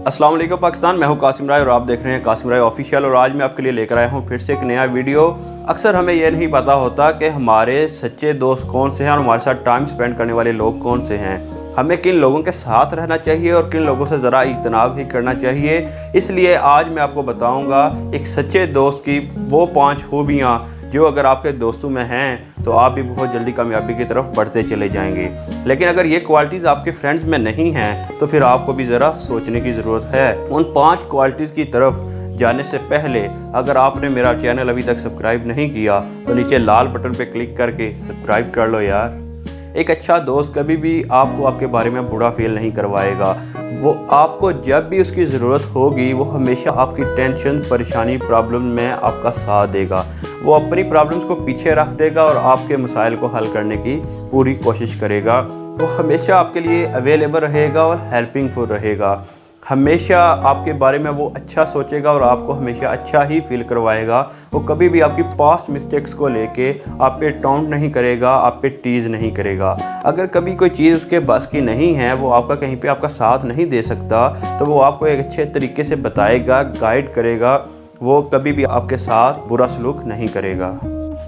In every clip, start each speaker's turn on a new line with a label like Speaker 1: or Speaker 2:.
Speaker 1: अस्सलाम वालेकुम पाकिस्तान, मैं हूं कासिम राय और आप देख रहे हैं कासिम राय ऑफिशियल। और आज मैं आपके लिए लेकर आया हूं फिर से एक नया वीडियो। अक्सर हमें यह नहीं पता होता कि हमारे सच्चे दोस्त कौन से हैं और हमारे साथ टाइम स्पेंड करने वाले लोग कौन से हैं। हमें किन लोगों के साथ रहना चाहिए और किन लोगों से ज़रा इज्तनाब ही करना चाहिए। इसलिए आज मैं आपको बताऊंगा एक सच्चे दोस्त की वो 5 खूबियाँ जो अगर आपके दोस्तों में हैं तो आप भी बहुत जल्दी कामयाबी की तरफ बढ़ते चले जाएंगे। लेकिन अगर ये क्वालिटीज़ आपके फ्रेंड्स में नहीं हैं तो फिर आपको भी ज़रा सोचने की ज़रूरत है। उन 5 क्वालिटीज़ की तरफ जाने से पहले अगर आपने मेरा चैनल अभी तक सब्सक्राइब नहीं किया तो नीचे लाल बटन पे क्लिक करके सब्सक्राइब कर लो यार। एक अच्छा दोस्त कभी भी आपको आपके बारे में बुरा फील नहीं करवाएगा। वो आपको जब भी उसकी ज़रूरत होगी वो हमेशा आपकी टेंशन, परेशानी, प्रॉब्लम में आपका साथ देगा। वो अपनी प्रॉब्लम्स को पीछे रख देगा और आपके मसाइल को हल करने की पूरी कोशिश करेगा। वो हमेशा आपके लिए अवेलेबल रहेगा और हेल्पिंगफुल रहेगा। हमेशा आपके बारे में वो अच्छा सोचेगा और आपको हमेशा अच्छा ही फील करवाएगा। वो कभी भी आपकी पास्ट मिस्टेक्स को लेके आप पे टाउंट नहीं करेगा, आप पे टीज़ नहीं करेगा। अगर कभी कोई चीज़ उसके बस की नहीं है, वो आपका कहीं पे आपका साथ नहीं दे सकता, तो वो आपको एक अच्छे तरीके से बताएगा, गाइड करेगा। वो कभी भी आपके साथ बुरा सलूक नहीं करेगा।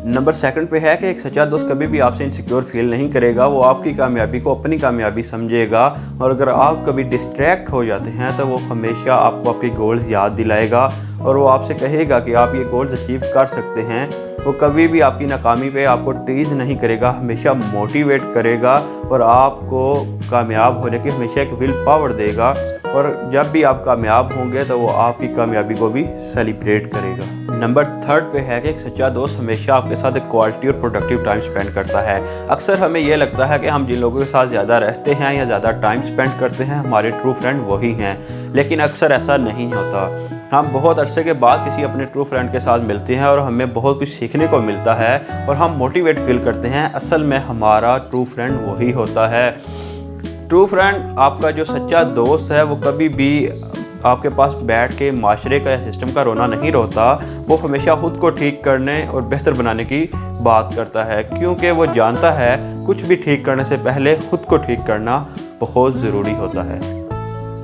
Speaker 1: नंबर 2 पे है कि एक सच्चा दोस्त कभी भी आपसे इनसिक्योर फील नहीं करेगा। वो आपकी कामयाबी को अपनी कामयाबी समझेगा और अगर आप कभी डिस्ट्रैक्ट हो जाते हैं तो वो हमेशा आपको आपके गोल्स याद दिलाएगा और वो आपसे कहेगा कि आप ये गोल्स अचीव कर सकते हैं। वो कभी भी आपकी नाकामी पे आपको टीज़ नहीं करेगा, हमेशा मोटिवेट करेगा और आपको कामयाब होने की हमेशा एक विल पावर देगा। और जब भी आप कामयाब होंगे तो वो आपकी कामयाबी को भी सेलिब्रेट करेगा। नंबर 3 पे है कि एक सच्चा दोस्त हमेशा आपके साथ एक क्वालिटी और प्रोडक्टिव टाइम स्पेंड करता है। अक्सर हमें ये लगता है कि हम जिन लोगों के साथ ज़्यादा रहते हैं या ज़्यादा टाइम स्पेंड करते हैं हमारे ट्रू फ्रेंड वही हैं, लेकिन अक्सर ऐसा नहीं होता। हम बहुत अरसे के बाद किसी अपने ट्रू फ्रेंड के साथ मिलते हैं और हमें बहुत कुछ सीखने को मिलता है और हम मोटिवेट फील करते हैं। असल में हमारा ट्रू फ्रेंड वही होता है। ट्रू फ्रेंड आपका जो सच्चा दोस्त है वो कभी भी आपके पास बैठ के माशरे का या सिस्टम का रोना नहीं रोता। वो हमेशा खुद को ठीक करने और बेहतर बनाने की बात करता है, क्योंकि वो जानता है कुछ भी ठीक करने से पहले खुद को ठीक करना बहुत ज़रूरी होता है।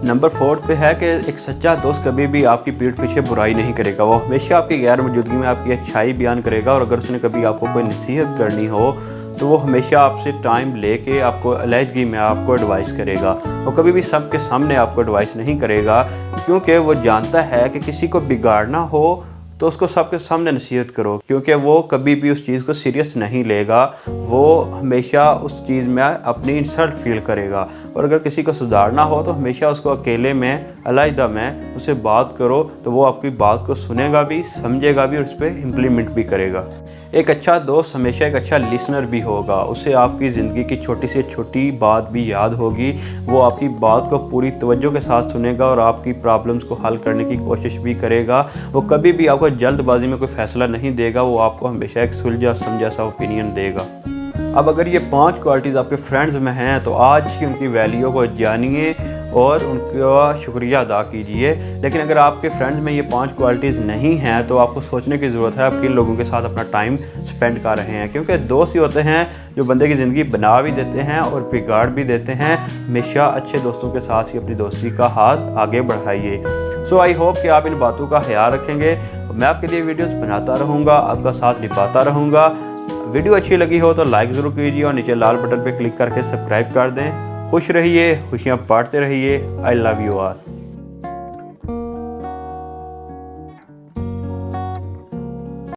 Speaker 1: नंबर 4 पे है कि एक सच्चा दोस्त कभी भी आपकी पीठ पीछे बुराई नहीं करेगा। वो हमेशा आपकी गैर मौजूदगी में आपकी अच्छाई बयान करेगा और अगर उसने कभी आपको कोई नसीहत करनी हो तो वो हमेशा आपसे टाइम लेके आपको अलहदगी में आपको एडवाइस करेगा। वो कभी भी सबके सामने आपको एडवाइस नहीं करेगा, क्योंकि वो जानता है कि किसी को बिगाड़ना हो तो उसको सबके सामने नसीहत करो, क्योंकि वो कभी भी उस चीज़ को सीरियस नहीं लेगा। वो हमेशा उस चीज़ में अपनी इंसल्ट फील करेगा और अगर किसी को सुधारना हो तो हमेशा उसको अकेले में, अलहदा में उससे बात करो तो वो आपकी बात को सुनेगा भी, समझेगा भी और उस पर इम्प्लीमेंट भी करेगा। एक अच्छा दोस्त हमेशा एक अच्छा लिसनर भी होगा। उसे आपकी ज़िंदगी की छोटी से छोटी बात भी याद होगी। वो आपकी बात को पूरी तवज्जो के साथ सुनेगा और आपकी प्रॉब्लम्स को हल करने की कोशिश भी करेगा। वो कभी भी आपको जल्दबाजी में कोई फ़ैसला नहीं देगा, वो आपको हमेशा एक सुलझा समझा सा ओपिनियन देगा। अब अगर ये 5 क्वालिटीज़ आपके फ्रेंड्स में हैं तो आज ही उनकी वैल्यू को जानिए और उनका शुक्रिया अदा कीजिए। लेकिन अगर आपके फ्रेंड्स में ये 5 क्वालिटीज़ नहीं हैं तो आपको सोचने की ज़रूरत है आप किन लोगों के साथ अपना टाइम स्पेंड कर रहे हैं, क्योंकि दोस्त ही होते हैं जो बंदे की ज़िंदगी बना भी देते हैं और बिगाड़ भी देते हैं। हमेशा अच्छे दोस्तों के साथ ही अपनी दोस्ती का हाथ आगे बढ़ाइए। सो आई होप कि आप इन बातों का ख्याल रखेंगे। मैं आपके लिए वीडियोज़ बनाता रहूँगा, आपका साथ निभाता रहूँगा। वीडियो अच्छी लगी हो तो लाइक ज़रूर कीजिए और नीचे लाल बटन पर क्लिक करके सब्सक्राइब कर दें। खुश रहिए, खुशियाँ बांटते रहिए। I love you all.